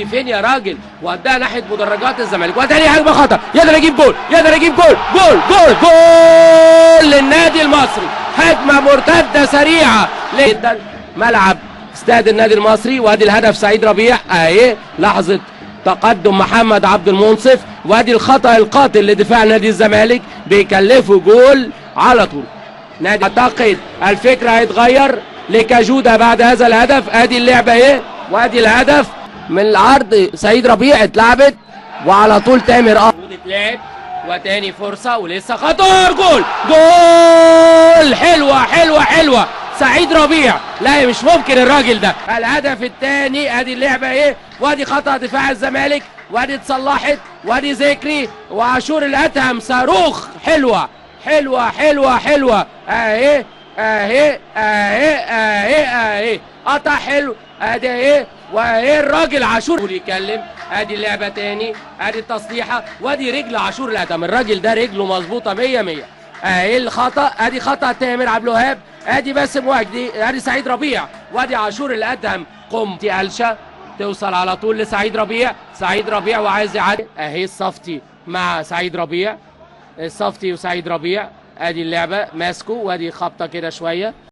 فين يا راجل؟ وداها ناحيه مدرجات الزمالك، وتاني هجمه خطر، يقدر يجيب جول، يقدر يجيب جول، جول جول جول للنادي المصري. هجمه مرتده سريعه جدا ملعب استاد النادي المصري، وادي الهدف سعيد ربيع. اهي لحظه تقدم محمد عبد المنصف، وادي الخطا القاتل لدفاع نادي الزمالك بيكلفه جول على طول. نادي اعتقد الفكره هيتغير لكاجودا بعد هذا الهدف. ادي اللعبه اهي، وادي الهدف من العرض سعيد ربيع اتلعبت، وعلى طول تامر اتلعب، وتاني فرصه ولسه خطر، جول جول. حلوه حلوه حلوه سعيد ربيع، لا مش ممكن الراجل ده. الهدف الثاني، ادي اللعبه ايه، وادي خطا دفاع الزمالك، وادي اتصلحت، وادي ذكري وعاشور الاتهم صاروخ. حلوه حلوه حلوه حلوه اهي اهي اهي اهي اهي قطع حلو. ادي اهي، واهي الراجل عاشور يتكلم. ادي اللعبه تاني، ادي التصليحه، وادي رجل عاشور الادم. الراجل ده رجله مظبوطه 100 100. اهي الخطا، ادي خطا تامر عبد الوهاب، ادي باسم وجدي، ادي سعيد ربيع، وادي عاشور الادهم. قمتي قلشه توصل على طول لسعيد ربيع، سعيد ربيع وعايز يعدي. اهي الصفتي مع سعيد ربيع، الصفتي وسعيد ربيع، ادي اللعبه ماسكه، وادي خبطه كده شويه.